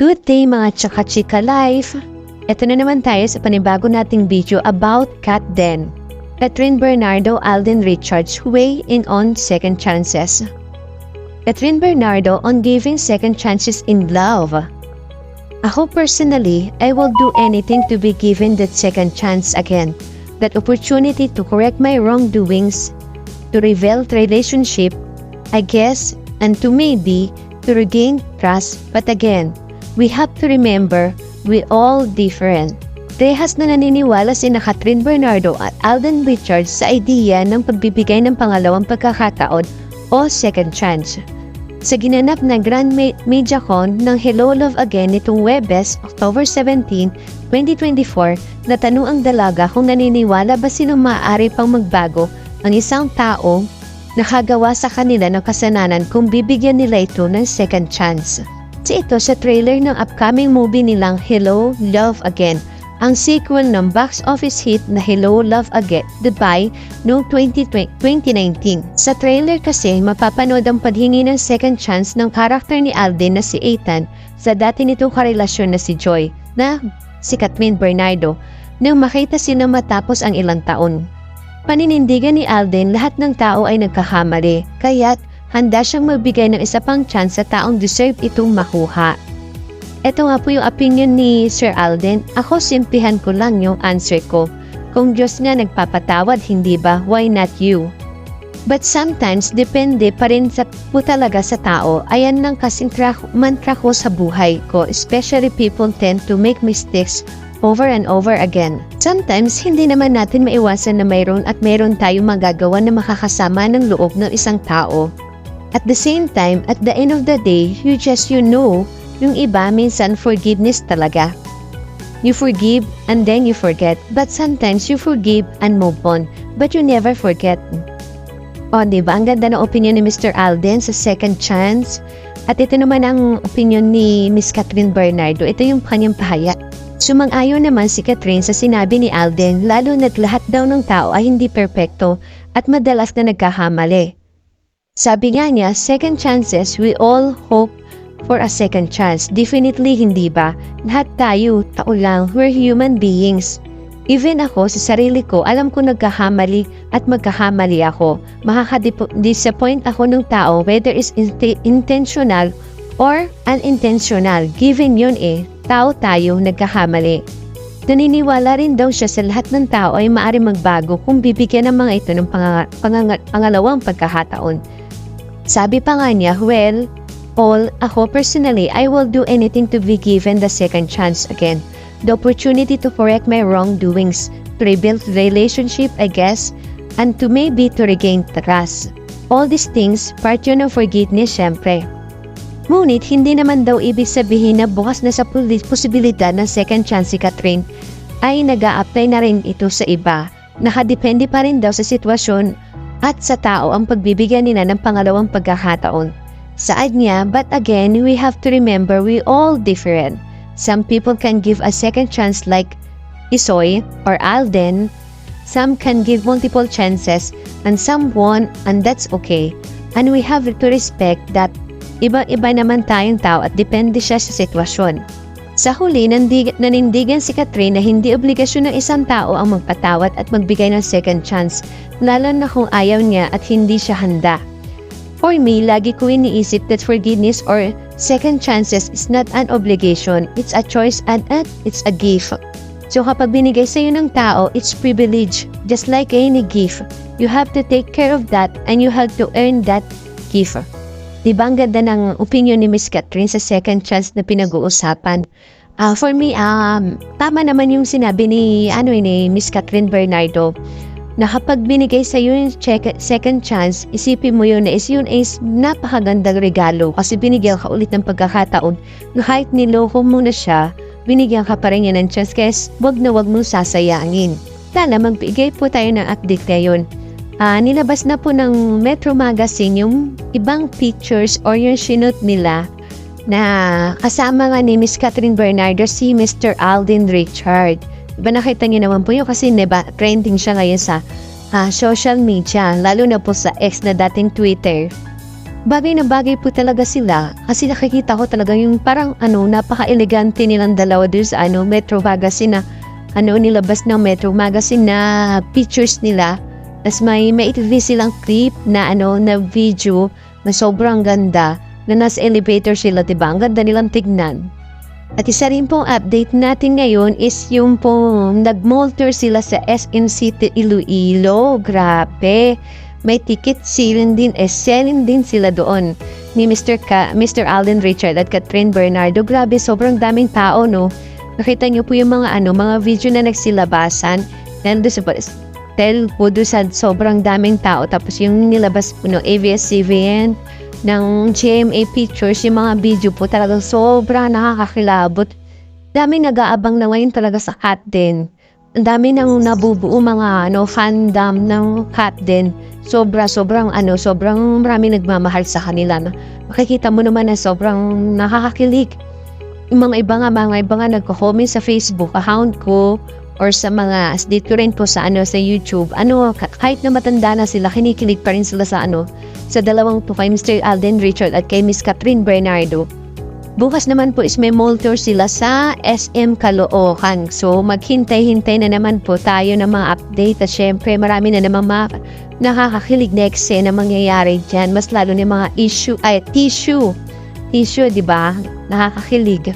Good day mga chaka-chika life! Ito na naman tayo sa panibago nating video about Kat Den. Catherine Bernardo, Alden Richards weigh in on second chances. Catherine Bernardo on giving second chances in love. Ako personally, I will do anything to be given that second chance again. That opportunity to correct my wrongdoings, to reveal the relationship, I guess, and to maybe to regain trust. But again, we have to remember, we all different. Rehas na naniniwala sina Catherine Bernardo at Alden Richards sa idea ng pagbibigay ng pangalawang pagkakataon o second chance. Sa ginanap na Grand MediaCon ng Hello Love Again nitong Webes, October 17, 2024, natanong ang dalaga kung naniniwala ba silang maaari pang magbago ang isang tao nakagawa sa kanila ng kasalanan kung bibigyan nila ito ng second chance. Ito sa trailer ng upcoming movie nilang Hello Love Again, ang sequel ng box office hit na Hello Love Again, Dubai noong 2019. Sa trailer kasi, mapapanood ang paghingi ng second chance ng karakter ni Alden na si Ethan sa dati nitong karelasyon na si Joy, na si Catherine Bernardo, nang makita sila matapos ang ilang taon. Paninindigan ni Alden, lahat ng tao ay nagkakamali, kaya't handa siyang magbigay ng isa pang chance sa taong deserve itong makuha. Ito nga po yung opinion ni Sir Alden. Ako, simplihan ko lang yung answer ko. Kung Diyos nga nagpapatawad, hindi ba? Why not you? But sometimes, depende pa rin po talaga sa tao. Ayan lang kasing mantra ko sa buhay ko. Especially people tend to make mistakes over and over again. Sometimes, hindi naman natin maiwasan na mayroon tayong magagawa na makakasama ng loob ng isang tao. At the same time, at the end of the day, you know, yung iba minsan forgiveness talaga. You forgive and then you forget. But sometimes you forgive and move on, but you never forget. O, diba? Ang ganda ng opinion ni Mr. Alden sa second chance. At ito naman ang opinion ni Miss Catherine Bernardo. Ito yung kanyang pahayag. Sumang-ayon naman si Catherine sa sinabi ni Alden, lalo na't lahat daw ng tao ay hindi perpekto at madalas na nagkakamali. Sabi nga niya, second chances, we all hope for a second chance. Definitely hindi ba? Lahat tayo, tao lang, we're human beings. Even ako, sa sarili ko, alam ko nagkahamali at magkahamali ako. Makaka-disappoint ako ng tao whether it's intentional or unintentional. Given yun tao tayo, nagkahamali. Naniniwala rin daw siya sa lahat ng tao ay maaari magbago kung bibigyan ng mga ito ng pangalawang pagkakataon. Sabi pa nga niya, well, ako personally, I will do anything to be given the second chance again. The opportunity to correct my wrongdoings, to rebuild the relationship, I guess, and to maybe to regain trust. All these things, part yun ng forgiveness, syempre. Ngunit, hindi naman daw ibig sabihin na bukas na sa posibilidad ng second chance si Catherine ay nag-a-apply na rin ito sa iba. Nakadepende pa rin daw sa sitwasyon at sa tao ang pagbibigyan nila ng pangalawang pagkakataon. Saad niya, but again, we have to remember we all different. Some people can give a second chance like Isoy or Alden. Some can give multiple chances and some won't, and that's okay. And we have to respect that iba-iba naman tayong tao at depende siya sa sitwasyon. Sa huli, nanindigan si Catherine na hindi obligasyon ng isang tao ang magpatawad at magbigay ng second chance, lalo na kung ayaw niya at hindi siya handa. For me, lagi ko iniisip that forgiveness or second chances is not an obligation, it's a choice and it's a gift. So kapag binigay sa'yo ng tao, it's privilege. Just like any gift, you have to take care of that and you have to earn that gift. Diba ang ganda ng opinion ni Miss Catherine sa second chance na pinag-uusapan? For me, tama naman yung sinabi ni Miss Catherine Bernardo na kapag binigay sa iyo yung second chance, isipin mo yun na yun is napakagandang regalo kasi binigyan ka ulit ng pagkakataon na kahit niloko mo na siya, binigyan ka pa rin yan ng chance kaya wag mong sasayangin. Sana magbigay po tayo ng update ngayon. Nilabas na po ng Metro Magazine yung ibang pictures or yung sinut nila na kasama nga ni Miss Catherine Bernardo si Mr. Alden Richard. Diba nakita niyo naman po yun kasi trending siya ngayon sa social media, lalo na po sa X na dating Twitter. Bagay na bagay po talaga sila kasi nakikita ko talaga yung parang napaka-elegante nilang dalawa doon sa Metro Magazine na nilabas ng Metro Magazine na pictures nila. Tapos may ituloy silang clip na na video na sobrang ganda na nasa elevator sila, diba? Ang ganda nilang tignan. At isa rin pong update natin ngayon is yung pong nag-mall tour sila sa SM City Iloilo. Grabe! May ticket selling din sila doon ni Mr. Alden Richard at Catherine Bernardo. Grabe, sobrang daming tao, no? Nakita niyo po yung mga video na nagsilabasan. Nandun sa hotel po doon sa sobrang daming tao. Tapos yung nilabas po ng ABS-CBN, ng GMA Pictures, yung mga video po talagang sobrang nakakakilabot. Daming nag-aabang na ngayon talaga sa Kat Den. Ang dami nang nabubuo mga fandom ng Kat Den. Sobrang marami nagmamahal sa kanila. Makikita mo naman na sobrang nakakakilig. Yung mga iba nga nagko-comment sa Facebook account ko or sa mga dito rin po sa sa YouTube. Kahit na matanda na sila, kinikilig pa rin sila sa sa dalawang to, kay Mr. Alden Richard at kay Miss Catherine Bernardo. Bukas naman po is may mall tour sila sa SM Caloocan. So maghintay-hintay na naman po tayo ng mga update. At syempre marami na naman nakakakilig na eksena mangyayari dyan. Mas lalo ng mga tissue, diba? Nakakakilig.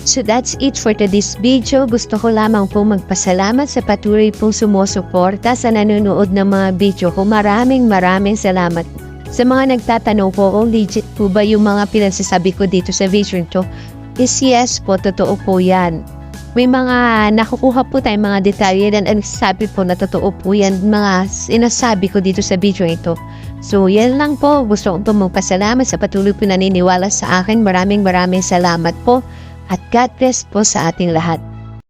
So that's it for today's video. Gusto ko lamang po magpasalamat sa patuloy pong sumusuporta sa nanonood ng mga video ko. Maraming salamat. Sa mga nagtatanong po kung legit po ba yung mga pinagsasabi ko dito sa video to, is yes po, totoo po yan. May mga nakukuha po tayong mga detalye na nagsasabi po na totoo po yan, mga sinasabi ko dito sa video ito. So yan lang po, gusto ko po magpasalamat sa patuloy po naniniwala sa akin. Maraming salamat po at God bless po sa ating lahat.